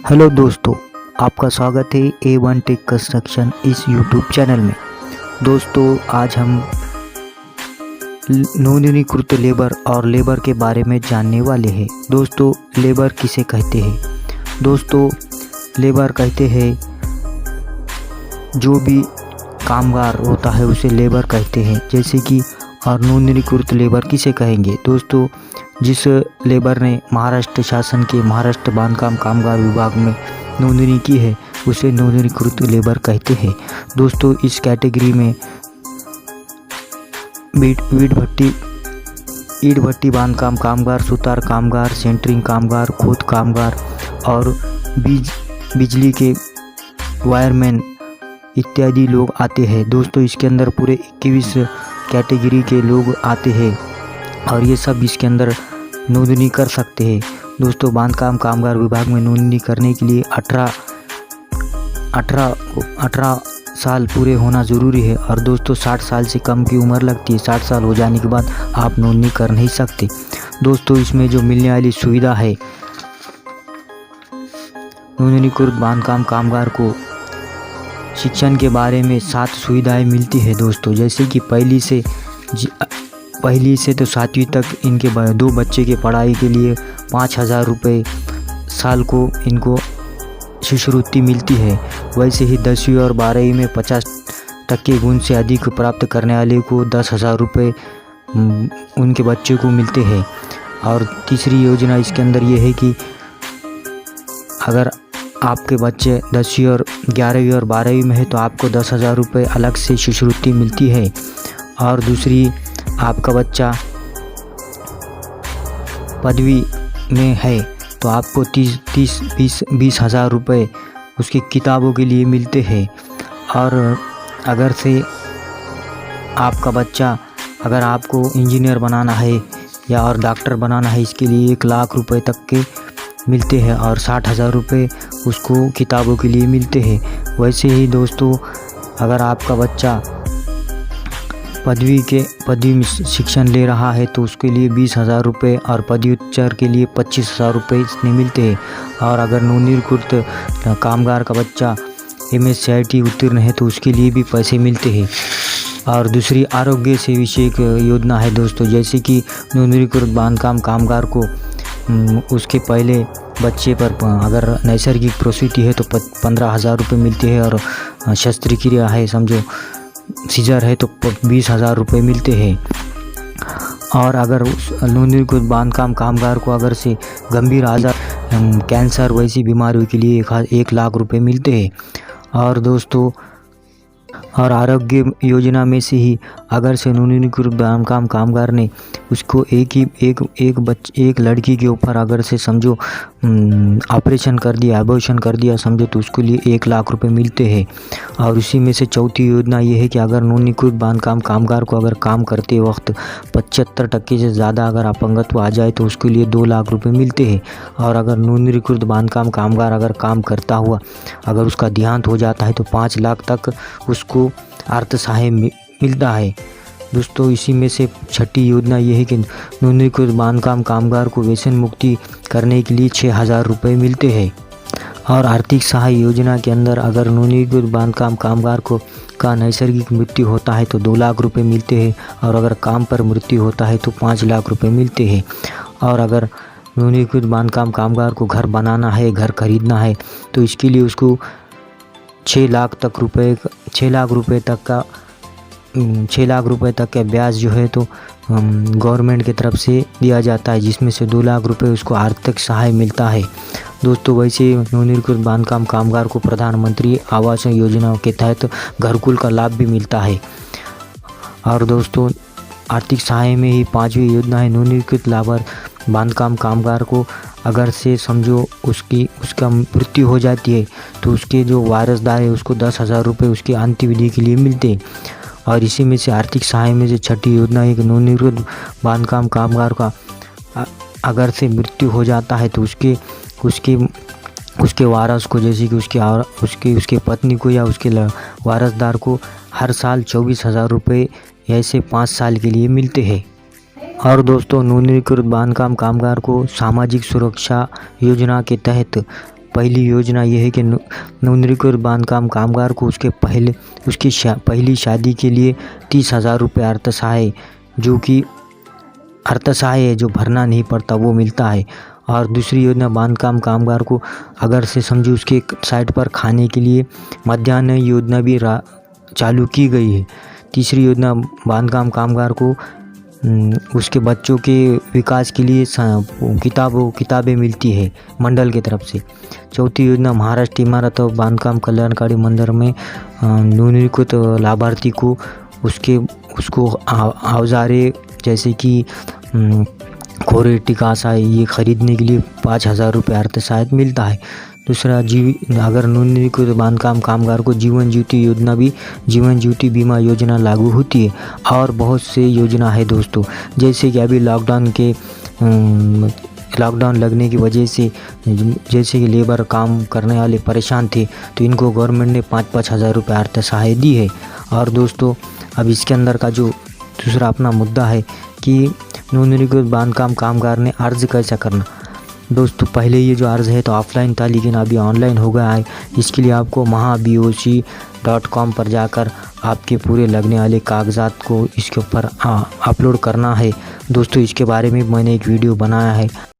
Hello दोस्तों, आपका स्वागत है A1 टेक कंस्ट्रक्शन इस यूट्यूब चैनल में। दोस्तों, आज हम नोंदणीकृत लेबर और लेबर के बारे में जानने वाले हैं। दोस्तों, लेबर किसे कहते हैं? दोस्तों, लेबर कहते हैं जो भी कामगार होता है उसे लेबर कहते हैं। जैसे कि और नोंदणीकृत लेबर किसे कहेंगे? दोस्तों, जिस लेबर ने महाराष्ट्र शासन के महाराष्ट्र बांधकाम कामगार विभाग में नोंदणी की है उसे नोंदणीकृत लेबर कहते हैं। दोस्तों, इस कैटेगरी में ईंट भट्टी बांधकाम कामगार, सुतार कामगार, सेंटरिंग कामगार, खोद कामगार और बिजली के वायरमैन इत्यादि लोग आते हैं। दोस्तों, इसके अंदर पूरे 21 कैटेगरी के लोग आते हैं और ये सब इसके अंदर नोंदणी कर सकते हैं। दोस्तों, बांधकाम कामगार विभाग में नोंदणी करने के लिए 18 साल पूरे होना ज़रूरी है। और दोस्तों, 60 साल से कम की उम्र लगती है। 60 साल हो जाने के बाद आप नोंदणी कर नहीं सकते। दोस्तों, इसमें जो मिलने वाली सुविधा है, नोंदणीकृत बांधकाम कामगार को शिक्षण के बारे में 7 सुविधाएं मिलती है। दोस्तों, जैसे कि पहली से तो 7वीं तक इनके 2 बच्चे के पढ़ाई के लिए 5,000 रुपये साल को इनको शिष्यवृत्ति मिलती है। वैसे ही 10वीं और 12वीं में 50% गुण से अधिक प्राप्त करने वाले को 10,000 रुपये उनके बच्चे को मिलते हैं। और तीसरी योजना इसके अंदर ये है कि अगर आपके बच्चे 10वीं और 11वीं और 12वीं में है तो आपको 10,000 रुपये अलग से शिष्यवृत्ति मिलती है। और दूसरी, आपका बच्चा पदवी में है तो आपको 20,000 रुपये उसकी किताबों के लिए मिलते हैं। और अगर से आपका बच्चा, अगर आपको इंजीनियर बनाना है या और डॉक्टर बनाना है, इसके लिए 1 लाख रुपए तक के मिलते हैं और 60,000 रुपये उसको किताबों के लिए मिलते हैं। वैसे ही दोस्तों, अगर आपका बच्चा पदवी में शिक्षण ले रहा है तो उसके लिए 20,000 रुपये और पदव्युत्तर के लिए 25,000 रुपये इसमें मिलते हैं। और अगर नोंदणीकृत कामगार का बच्चा MSCIT उत्तीर्ण है तो उसके लिए भी पैसे मिलते हैं। और दूसरी, आरोग्य से विषयक योजना है दोस्तों। जैसे कि नोंदणीकृत बांधकाम कामगार को उसके पहले बच्चे पर अगर नैसर्गिक प्रसूति है तो 15,000 रुपये मिलते हैं। और शस्त्रक्रिया है, समझो सीजर है, तो 20,000 रुपये मिलते हैं। और अगर उस नोंदणीकृत बांधकाम कामगार को अगर से गंभीर आजार, कैंसर वैसी बीमारियों के लिए 1 लाख रुपये मिलते हैं। और दोस्तों, और आरोग्य योजना में से ही अगर से नोंदणीकृत बांधकाम कामगार ने उसको एक लड़की के ऊपर अगर से समझो ऑपरेशन कर दिया, एबॉर्शन कर दिया समझो, तो उसके लिए 1 लाख रुपए मिलते हैं। और उसी में से चौथी योजना ये है कि अगर नोंदणीकृत बांधकाम कामगार को अगर काम करते वक्त 75% से ज़्यादा अगर अपंगत्व आ जाए तो उसके लिए 2 लाख रुपये मिलते हैं। और अगर नोंदणीकृत बांधकाम कामगार अगर काम करता हुआ अगर उसका देहांत हो जाता है तो 5 लाख तक उसको अर्थ सहाय मिलता है। दोस्तों, इसी में से छठी योजना ये है कि नोंदणीकृत बांधकाम कामगार को वेतन मुक्ति करने के लिए 6,000 रुपये मिलते हैं। और आर्थिक सहाय योजना के अंदर अगर नोंदणीकृत बांधकाम कामगार का नैसर्गिक मृत्यु होता है तो 2 लाख रुपये मिलते हैं। और अगर काम पर मृत्यु होता है तो 5 लाख रुपये मिलते हैं। और अगर नोंदणीकृत बांधकाम कामगार को घर बनाना है, घर खरीदना है, तो इसके लिए उसको 6 लाख रुपए तक का ब्याज जो है तो गवर्नमेंट की तरफ से दिया जाता है, जिसमें से 2 लाख रुपए उसको आर्थिक सहाय मिलता है। दोस्तों, वैसे नोंदणीकृत बांधकाम कामगार को प्रधानमंत्री आवास योजना के तहत घरकुल का लाभ भी मिलता है। और दोस्तों, आर्थिक सहाय में ही 5वीं योजना है नोंदणीकृत बांधकाम कामगार को अगर से समझो उसका मृत्यु हो जाती है तो उसके जो वारसदार है उसको 10,000 रुपये उसकी अंत्यविधि के लिए मिलते हैं। और इसी में से आर्थिक सहाय में से छठी योजना है कि नोंदणीकृत बांधकाम कामगार का अगर से मृत्यु हो जाता है तो उसके वारस को, जैसे कि उसके पत्नी को या उसके वारसदार को हर साल 24,000 रुपये ऐसे 5 साल के लिए मिलते हैं। और दोस्तों नोंदणीकृत बांधकाम कामगार को सामाजिक सुरक्षा योजना के तहत पहली योजना ये है कि नवनिर्मित बांधकाम कामगार को उसकी पहली शादी के लिए 30,000 रुपये अर्थसहाय, जो कि अर्थसहाय है, जो भरना नहीं पड़ता, वो मिलता है। और दूसरी योजना बांधकाम कामगार को अगर से समझो उसके साइट पर खाने के लिए मध्याह्न योजना भी चालू की गई है। तीसरी योजना बांधकाम कामगार को उसके बच्चों के विकास के लिए किताबें मिलती है मंडल की तरफ से। चौथी योजना महाराष्ट्र इमारत और बांधकाम कल्याणकारी मंदिर में नवनियुक्त लाभार्थी को उसको औजारे जैसे कि खोरे टिकासा ये खरीदने के लिए 5,000 रुपये अर्थसहायता मिलता है। दूसरा अगर नवनियुक्त बांधकाम कामगार को जीवन ज्योति बीमा योजना लागू होती है। और बहुत से योजना है दोस्तों, जैसे कि अभी लॉकडाउन लगने की वजह से जैसे कि लेबर काम करने वाले परेशान थे, तो इनको गवर्नमेंट ने 5-5 हज़ार रुपये अर्थसहायता दी है। और दोस्तों अब इसके अंदर का जो दूसरा अपना मुद्दा है कि नवनियुक्त बांधकाम कामगार ने अर्ज कैसा करना। दोस्तों पहले ये जो अर्ज़ है तो ऑफलाइन था, लेकिन अभी ऑनलाइन हो गया है। इसके लिए आपको mahaboc.com पर जाकर आपके पूरे लगने वाले कागजात को इसके ऊपर अपलोड करना है। दोस्तों इसके बारे में मैंने एक वीडियो बनाया है।